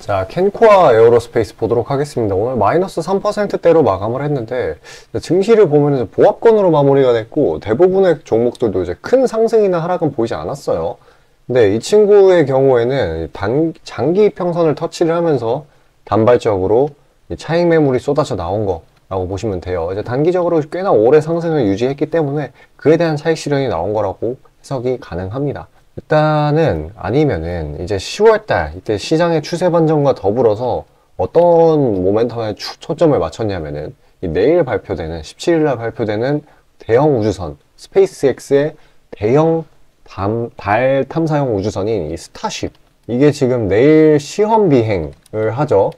자, 캔코아 에어로스페이스 보도록 하겠습니다. 오늘 마이너스 3%대로 마감을 했는데 증시를 보면 보합권으로 마무리가 됐고 대부분의 종목들도 이제 큰 상승이나 하락은 보이지 않았어요. 근데 이 친구의 경우에는 장기 평선을 터치를 하면서 단발적으로 차익 매물이 쏟아져 나온 거라고 보시면 돼요. 이제 단기적으로 꽤나 오래 상승을 유지했기 때문에 그에 대한 차익 실현이 나온 거라고 해석이 가능합니다. 일단은 아니면은 이제 10월달 이때 시장의 추세 반전과 더불어서 어떤 모멘텀에 초점을 맞췄냐면은 내일 발표되는 17일날 발표되는 대형 우주선 스페이스X의 대형 달 탐사용 우주선인 이 스타쉽, 이게 지금 내일 시험 비행을 하죠.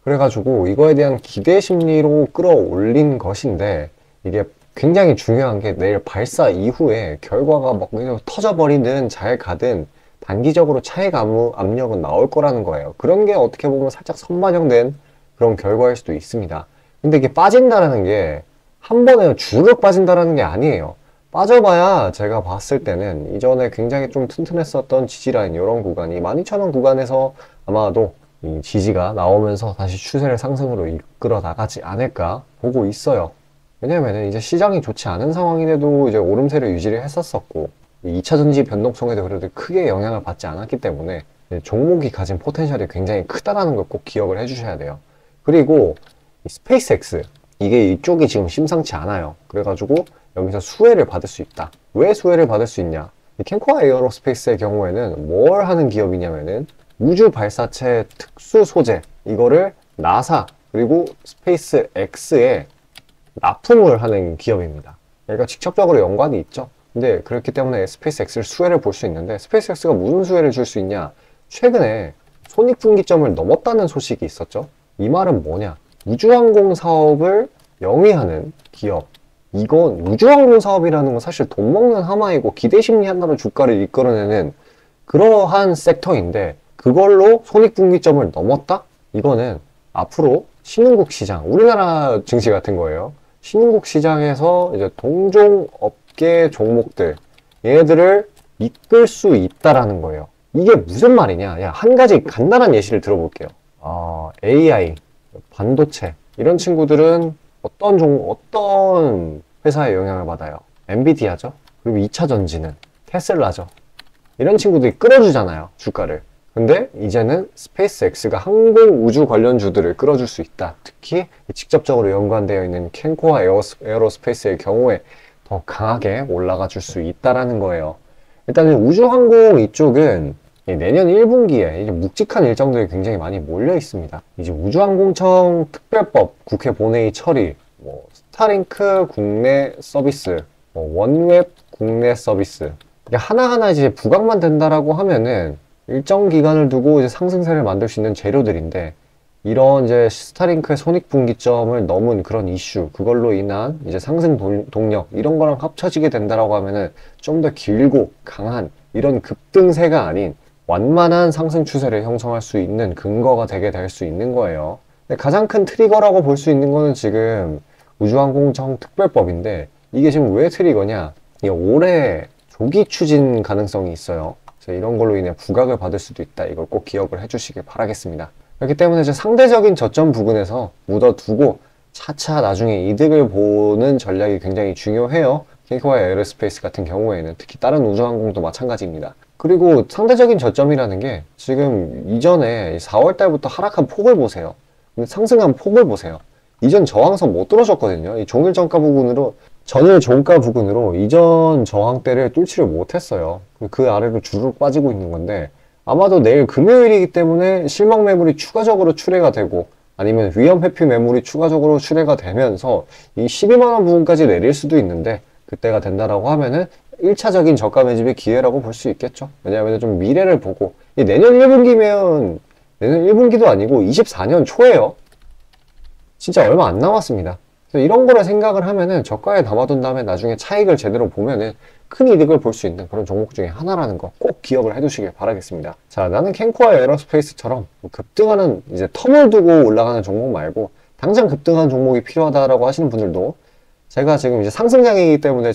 그래가지고 이거에 대한 기대 심리로 끌어올린 것인데, 이게 굉장히 중요한 게 내일 발사 이후에 결과가 막 터져버리든 잘 가든 단기적으로 차익 압력은 나올 거라는 거예요. 그런 게 어떻게 보면 살짝 선반영된 그런 결과일 수도 있습니다. 근데 이게 빠진다라는 게 한 번에 주르륵 빠진다라는 게 아니에요. 빠져봐야 제가 봤을 때는 이전에 굉장히 좀 튼튼했었던 지지라인 이런 구간이 12,000원 구간에서 아마도 이 지지가 나오면서 다시 추세를 상승으로 이끌어 나가지 않을까 보고 있어요. 왜냐면은 이제 시장이 좋지 않은 상황인데도 이제 오름세를 유지를 했었었고 2차전지 변동성에도 그래도 크게 영향을 받지 않았기 때문에 종목이 가진 포텐셜이 굉장히 크다라는 걸 꼭 기억을 해주셔야 돼요. 그리고 이 스페이스X, 이게 이쪽이 지금 심상치 않아요. 그래가지고 여기서 수혜를 받을 수 있다. 왜 수혜를 받을 수 있냐? 이 캔코아 에어로스페이스의 경우에는 뭘 하는 기업이냐면은 우주 발사체 특수 소재, 이거를 나사 그리고 스페이스X에 납품을 하는 기업입니다. 그러니까 직접적으로 연관이 있죠. 근데 그렇기 때문에 스페이스X를 수혜를 볼 수 있는데, 스페이스X가 무슨 수혜를 줄 수 있냐? 최근에 손익분기점을 넘었다는 소식이 있었죠. 이 말은 뭐냐? 우주항공 사업을 영위하는 기업. 이건 우주항공 사업이라는 건 사실 돈 먹는 하마이고 기대심리 하나로 주가를 이끌어내는 그러한 섹터인데, 그걸로 손익분기점을 넘었다? 이거는 앞으로 신흥국 시장, 우리나라 증시 같은 거예요. 신흥국 시장에서 이제 동종 업계 종목들, 얘네들을 이끌 수 있다라는 거예요. 이게 무슨 말이냐? 야, 한 가지 간단한 예시를 들어볼게요. AI, 반도체, 이런 친구들은 어떤 회사의 영향을 받아요? 엔비디아죠? 그리고 2차 전지는 테슬라죠. 이런 친구들이 끌어주잖아요, 주가를. 근데 이제는 스페이스X가 항공 우주 관련주들을 끌어줄 수 있다. 특히 직접적으로 연관되어 있는 캔코아 에어로스페이스의 경우에 더 강하게 올라가 줄 수 있다라는 거예요. 일단은 우주항공 이쪽은 내년 1분기에 이제 묵직한 일정들이 굉장히 많이 몰려 있습니다. 이제 우주항공청 특별법 국회 본회의 처리, 스타링크 국내 서비스, 원웹 국내 서비스, 이게 하나하나 이제 부각만 된다라고 하면은 일정 기간을 두고 이제 상승세를 만들 수 있는 재료들인데, 이런 이제 스타링크의 손익분기점을 넘은 그런 이슈, 그걸로 인한 이제 상승 동력, 이런 거랑 합쳐지게 된다라고 하면은 좀 더 길고 강한 이런 급등세가 아닌 완만한 상승 추세를 형성할 수 있는 근거가 되게 될 수 있는 거예요. 근데 가장 큰 트리거라고 볼 수 있는 거는 지금 우주항공청 특별법인데, 이게 지금 왜 트리거냐? 이게 올해 조기 추진 가능성이 있어요. 이런 걸로 인해 부각을 받을 수도 있다. 이걸 꼭 기억을 해주시길 바라겠습니다. 그렇기 때문에 이제 상대적인 저점 부근에서 묻어두고 차차 나중에 이득을 보는 전략이 굉장히 중요해요. 캔코아 에어로스페이스 같은 경우에는 특히 다른 우주항공도 마찬가지입니다. 그리고 상대적인 저점이라는 게 지금 이전에 4월달부터 하락한 폭을 보세요. 상승한 폭을 보세요. 이전 저항선 못 뚫어줬거든요. 이 종일 정가 부근으로, 전일 종가 부근으로 이전 저항대를 뚫지를 못했어요. 그 아래로 주르륵 빠지고 있는 건데, 아마도 내일 금요일이기 때문에 실망 매물이 추가적으로 출회가 되고, 아니면 위험 회피 매물이 추가적으로 출회가 되면서 이 12만원 부분까지 내릴 수도 있는데, 그때가 된다라고 하면은 1차적인 저가 매집의 기회라고 볼 수 있겠죠. 왜냐하면 좀 미래를 보고, 내년 1분기면 내년 1분기도 아니고 24년 초예요. 진짜 얼마 안 남았습니다. 그래서 이런 거를 생각을 하면은 저가에 담아둔 다음에 나중에 차익을 제대로 보면은 큰 이득을 볼 수 있는 그런 종목 중에 하나라는 거 꼭 기억을 해두시길 바라겠습니다. 자, 나는 캔코아 에어로스페이스처럼 급등하는, 이제 텀을 두고 올라가는 종목 말고 당장 급등하는 종목이 필요하다라고 하시는 분들도, 제가 지금 이제 상승장이기 때문에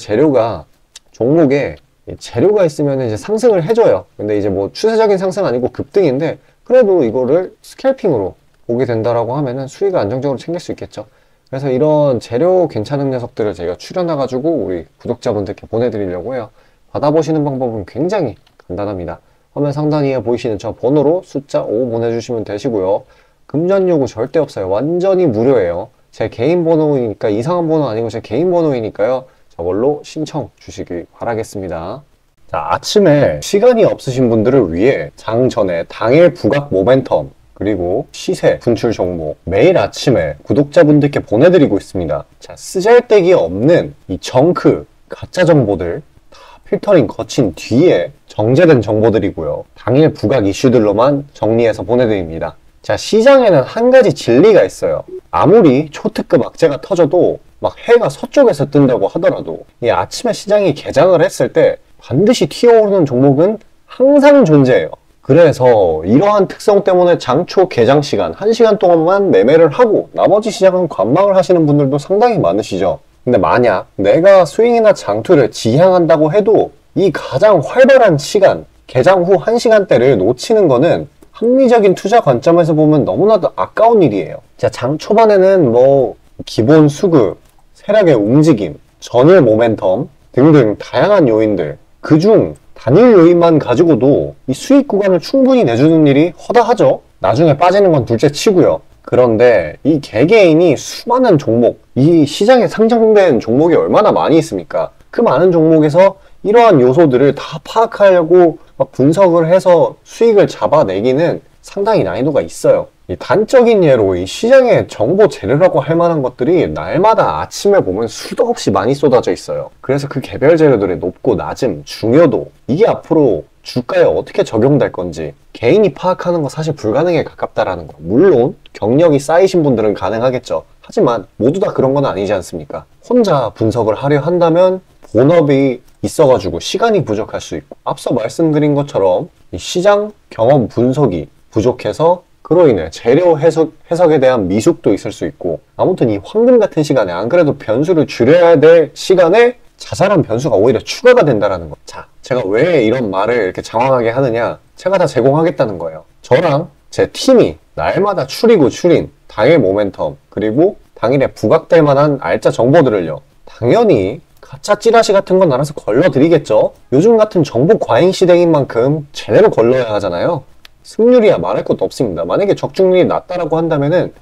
종목에 재료가 있으면 이제 상승을 해줘요. 근데 이제 뭐 추세적인 상승 아니고 급등인데, 그래도 이거를 스캘핑으로 보게 된다라고 하면은 수익을 안정적으로 챙길 수 있겠죠. 그래서 이런 재료 괜찮은 녀석들을 제가 추려놔가지고 우리 구독자분들께 보내드리려고 해요. 받아보시는 방법은 굉장히 간단합니다. 화면 상단에 보이시는 저 번호로 숫자 5 보내주시면 되시고요. 금전 요구 절대 없어요. 완전히 무료예요. 제 개인 번호이니까, 이상한 번호 아니고 제 개인 번호이니까요. 저걸로 신청 주시기 바라겠습니다. 자, 아침에 시간이 없으신 분들을 위해 장 전에 당일 부각 모멘텀 그리고 시세 분출 종목 매일 아침에 구독자분들께 보내드리고 있습니다. 자, 쓰잘데기 없는 이 정크 가짜 정보들 다 필터링 거친 뒤에 정제된 정보들이고요. 당일 부각 이슈들로만 정리해서 보내드립니다. 자, 시장에는 한 가지 진리가 있어요. 아무리 초특급 악재가 터져도 막 해가 서쪽에서 뜬다고 하더라도 이 아침에 시장이 개장을 했을 때 반드시 튀어오르는 종목은 항상 존재해요. 그래서 이러한 특성 때문에 장초 개장 시간 1시간 동안만 매매를 하고 나머지 시장은 관망을 하시는 분들도 상당히 많으시죠. 근데 만약 내가 스윙이나 장투를 지향한다고 해도 이 가장 활발한 시간, 개장 후 1시간대를 놓치는 거는 합리적인 투자 관점에서 보면 너무나도 아까운 일이에요. 자, 장 초반에는 뭐 기본 수급, 세력의 움직임, 전일 모멘텀 등등 다양한 요인들, 그중 단일 요인만 가지고도 이 수익 구간을 충분히 내주는 일이 허다하죠. 나중에 빠지는 건 둘째 치고요. 그런데 이 개개인이 수많은 종목, 이 시장에 상장된 종목이 얼마나 많이 있습니까? 그 많은 종목에서 이러한 요소들을 다 파악하려고 막 분석을 해서 수익을 잡아내기는 상당히 난이도가 있어요. 이 단적인 예로 이 시장의 정보 재료라고 할 만한 것들이 날마다 아침에 보면 수도 없이 많이 쏟아져 있어요. 그래서 그 개별 재료들의 높고 낮음, 중요도, 이게 앞으로 주가에 어떻게 적용될 건지 개인이 파악하는 거 사실 불가능에 가깝다라는 거. 물론 경력이 쌓이신 분들은 가능하겠죠. 하지만 모두 다 그런 건 아니지 않습니까? 혼자 분석을 하려 한다면 본업이 있어가지고 시간이 부족할 수 있고, 앞서 말씀드린 것처럼 이 시장 경험 분석이 부족해서 그로 인해 재료 해석에 대한 미숙도 있을 수 있고, 아무튼 이 황금 같은 시간에 안 그래도 변수를 줄여야 될 시간에 자잘한 변수가 오히려 추가가 된다는 거. 자, 제가 왜 이런 말을 이렇게 장황하게 하느냐, 제가 다 제공하겠다는 거예요. 저랑 제 팀이 날마다 추리고 추린 당일 모멘텀 그리고 당일에 부각될 만한 알짜 정보들을요, 당연히 가짜 찌라시 같은 건 알아서 걸러드리겠죠. 요즘 같은 정보 과잉 시대인 만큼 제대로 걸러야 하잖아요. 승률이야 말할 것도 없습니다. 만약에 적중률이 낮다라고 한다면은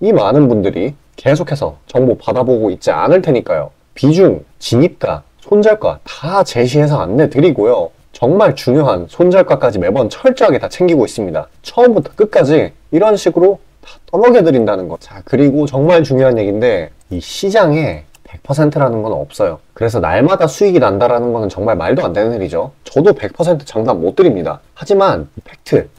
이 많은 분들이 계속해서 정보 받아보고 있지 않을 테니까요. 비중, 진입가, 손절가 다 제시해서 안내드리고요. 정말 중요한 손절가까지 매번 철저하게 다 챙기고 있습니다. 처음부터 끝까지 이런 식으로 다 떠먹여드린다는 거. 자, 그리고 정말 중요한 얘기인데, 이 시장에 100%라는 건 없어요. 그래서 날마다 수익이 난다라는 거는 정말 말도 안 되는 일이죠. 저도 100% 장담 못 드립니다. 하지만 팩트를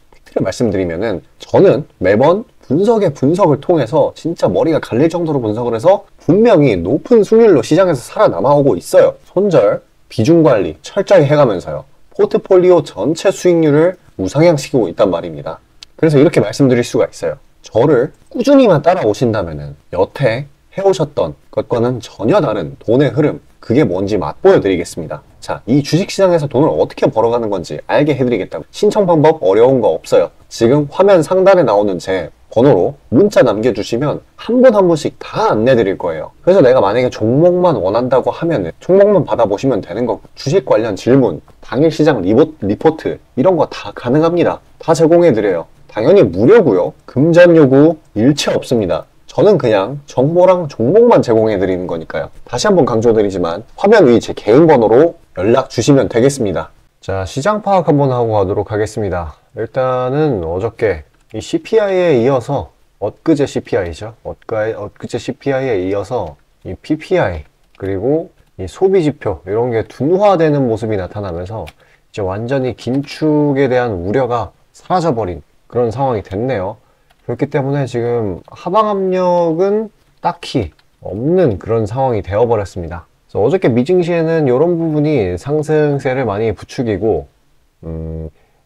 말씀드리면은 저는 매번 분석을 통해서 진짜 머리가 갈릴 정도로 분석을 해서 분명히 높은 수익률로 시장에서 살아남아오고 있어요. 손절, 비중 관리 철저히 해가면서요. 포트폴리오 전체 수익률을 우상향시키고 있단 말입니다. 그래서 이렇게 말씀드릴 수가 있어요. 저를 꾸준히만 따라오신다면은 여태 해오셨던 것과는 전혀 다른 돈의 흐름, 그게 뭔지 맛보여 드리겠습니다. 자, 이 주식시장에서 돈을 어떻게 벌어가는 건지 알게 해드리겠다고. 신청 방법 어려운 거 없어요. 지금 화면 상단에 나오는 제 번호로 문자 남겨주시면 한 분 한 분씩 다 안내드릴 거예요. 그래서 내가 만약에 종목만 원한다고 하면 종목만 받아보시면 되는 거고, 주식 관련 질문, 당일 시장 리포트 이런 거 다 가능합니다. 다 제공해드려요. 당연히 무료고요. 금전 요구 일체 없습니다. 저는 그냥 정보랑 종목만 제공해드리는 거니까요. 다시 한번 강조드리지만 화면 위 제 개인 번호로 연락 주시면 되겠습니다. 자, 시장 파악 한번 하고 가도록 하겠습니다. 일단은 어저께 이 CPI에 이어서 엊그제 CPI죠. 엊그제 CPI에 이어서 이 PPI 그리고 이 소비지표 이런 게 둔화되는 모습이 나타나면서 이제 완전히 긴축에 대한 우려가 사라져버린 그런 상황이 됐네요. 그렇기 때문에 지금 하방 압력은 딱히 없는 그런 상황이 되어버렸습니다. 그래서 어저께 미증시에는 이런 부분이 상승세를 많이 부추기고,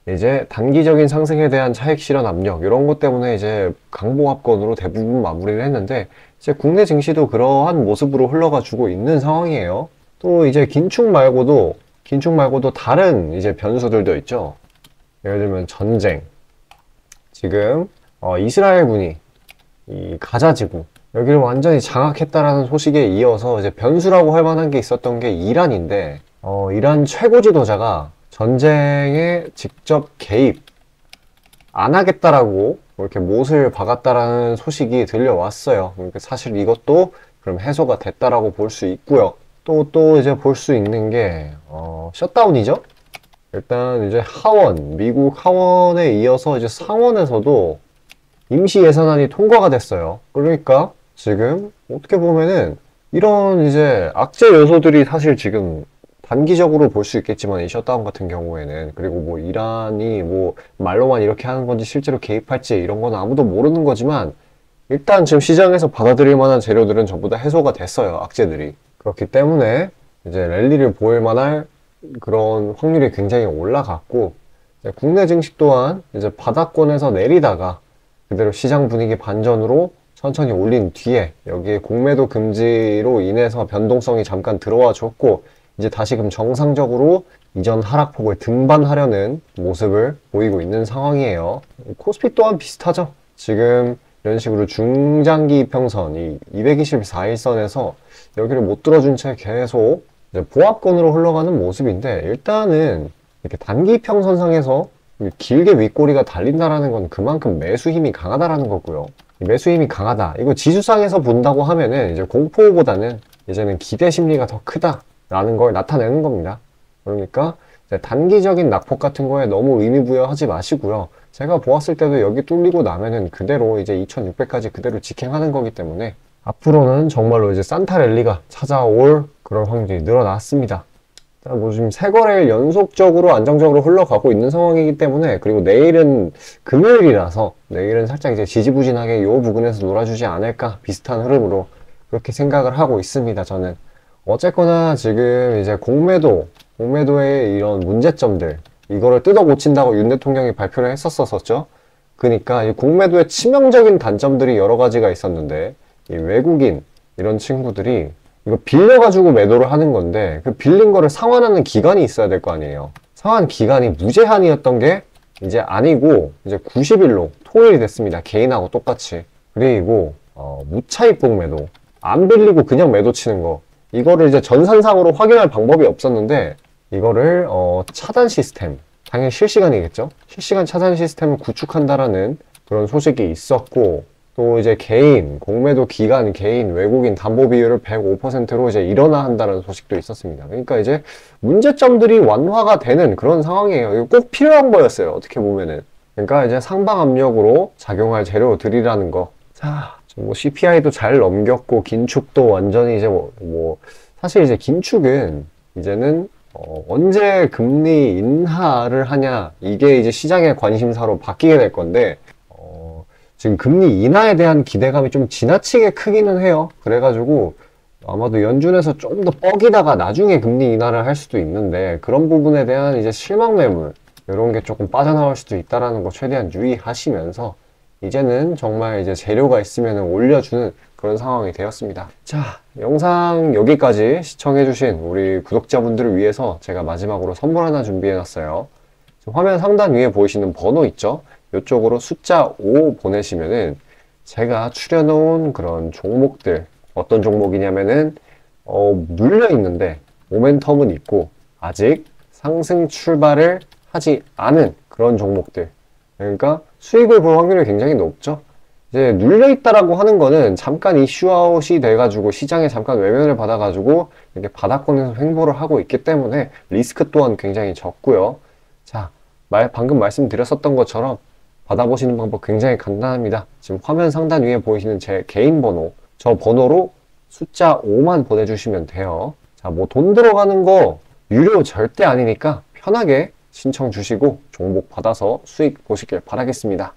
이제 단기적인 상승에 대한 차익 실현 압력 이런 것 때문에 이제 강보합권으로 대부분 마무리를 했는데, 이제 국내 증시도 그러한 모습으로 흘러가지고 있는 상황이에요. 또 이제 긴축 말고도 다른 이제 변수들도 있죠. 예를 들면 전쟁, 지금 이스라엘군이 이 가자지구 여기를 완전히 장악했다라는 소식에 이어서 이제 변수라고 할 만한 게 있었던 게 이란인데, 이란 최고 지도자가 전쟁에 직접 개입 안 하겠다라고 이렇게 못을 박았다라는 소식이 들려왔어요. 그러니까 사실 이것도 그럼 해소가 됐다라고 볼 수 있고요. 또 이제 볼 수 있는 게 셧다운이죠. 일단 이제 하원, 미국 하원에 이어서 이제 상원에서도 임시 예산안이 통과가 됐어요. 그러니까 지금 어떻게 보면은 이런 이제 악재 요소들이 사실 지금 단기적으로 볼 수 있겠지만 이 셧다운 같은 경우에는, 그리고 뭐 이란이 뭐 말로만 이렇게 하는 건지 실제로 개입할지 이런 건 아무도 모르는 거지만, 일단 지금 시장에서 받아들일 만한 재료들은 전부 다 해소가 됐어요. 악재들이. 그렇기 때문에 이제 랠리를 보일 만할 그런 확률이 굉장히 올라갔고, 국내 증시 또한 이제 바닥권에서 내리다가 그대로 시장 분위기 반전으로 천천히 올린 뒤에 여기에 공매도 금지로 인해서 변동성이 잠깐 들어와 줬고, 이제 다시금 정상적으로 이전 하락폭을 등반하려는 모습을 보이고 있는 상황이에요. 코스피 또한 비슷하죠. 지금 이런 식으로 중장기 이평선, 이 224일선에서 여기를 못 들어준 채 계속 이제 보합권으로 흘러가는 모습인데, 일단은 이렇게 단기 이평선상에서 길게 윗꼬리가 달린다라는 건 그만큼 매수 힘이 강하다라는 거고요. 매수 힘이 강하다. 이거 지수상에서 본다고 하면은 이제 공포보다는 이제는 기대 심리가 더 크다라는 걸 나타내는 겁니다. 그러니까 이제 단기적인 낙폭 같은 거에 너무 의미 부여하지 마시고요. 제가 보았을 때도 여기 뚫리고 나면은 그대로 이제 2600까지 그대로 직행하는 거기 때문에 앞으로는 정말로 이제 산타 랠리가 찾아올 그런 확률이 늘어났습니다. 뭐 지금 세 거래일 연속적으로 안정적으로 흘러가고 있는 상황이기 때문에, 그리고 내일은 금요일이라서 내일은 살짝 이제 지지부진하게 요 부근에서 놀아주지 않을까, 비슷한 흐름으로 그렇게 생각을 하고 있습니다. 저는 어쨌거나 지금 이제 공매도의 이런 문제점들, 이거를 뜯어 고친다고 윤 대통령이 발표를 했었었죠. 그러니까 이 공매도의 치명적인 단점들이 여러 가지가 있었는데, 이 외국인 이런 친구들이 이거 빌려가지고 매도를 하는 건데, 그 빌린 거를 상환하는 기간이 있어야 될 거 아니에요. 상환 기간이 무제한이었던 게 이제 아니고 이제 90일로 통일이 됐습니다. 개인하고 똑같이. 그리고 무차입봉 매도, 안 빌리고 그냥 매도 치는 거, 이거를 이제 전산상으로 확인할 방법이 없었는데, 이거를 차단 시스템, 당연히 실시간이겠죠. 실시간 차단 시스템을 구축한다라는 그런 소식이 있었고, 또 이제 개인, 공매도 기간 개인 외국인 담보 비율을 105%로 이제 일원화 한다는 소식도 있었습니다. 그러니까 이제 문제점들이 완화가 되는 그런 상황이에요. 이거 꼭 필요한 거였어요. 어떻게 보면은. 그러니까 이제 상방 압력으로 작용할 재료들이라는 거. 자, 뭐 CPI도 잘 넘겼고, 긴축도 완전히 이제 사실 이제 긴축은 이제는 언제 금리 인하를 하냐, 이게 이제 시장의 관심사로 바뀌게 될 건데, 지금 금리 인하에 대한 기대감이 좀 지나치게 크기는 해요. 그래가지고 아마도 연준에서 좀 더 뻐기다가 나중에 금리 인하를 할 수도 있는데, 그런 부분에 대한 이제 실망 매물, 이런 게 조금 빠져나올 수도 있다라는 거 최대한 유의하시면서, 이제는 정말 이제 재료가 있으면 올려주는 그런 상황이 되었습니다. 자, 영상 여기까지 시청해주신 우리 구독자분들을 위해서 제가 마지막으로 선물 하나 준비해놨어요. 화면 상단 위에 보이시는 번호 있죠? 이쪽으로 숫자 5 보내시면은 제가 추려놓은 그런 종목들, 어떤 종목이냐면은 눌려 있는데 모멘텀은 있고 아직 상승 출발을 하지 않은 그런 종목들, 그러니까 수익을 볼 확률이 굉장히 높죠. 이제 눌려 있다라고 하는 거는 잠깐 이슈아웃이 돼가지고 시장에 잠깐 외면을 받아가지고 이렇게 바닥권에서 횡보를 하고 있기 때문에 리스크 또한 굉장히 적고요. 자, 방금 말씀드렸었던 것처럼 받아보시는 방법 굉장히 간단합니다. 지금 화면 상단 위에 보이시는 제 개인 번호, 저 번호로 숫자 5만 보내주시면 돼요. 자, 뭐 돈 들어가는 거 유료 절대 아니니까 편하게 신청 주시고 종목 받아서 수익 보시길 바라겠습니다.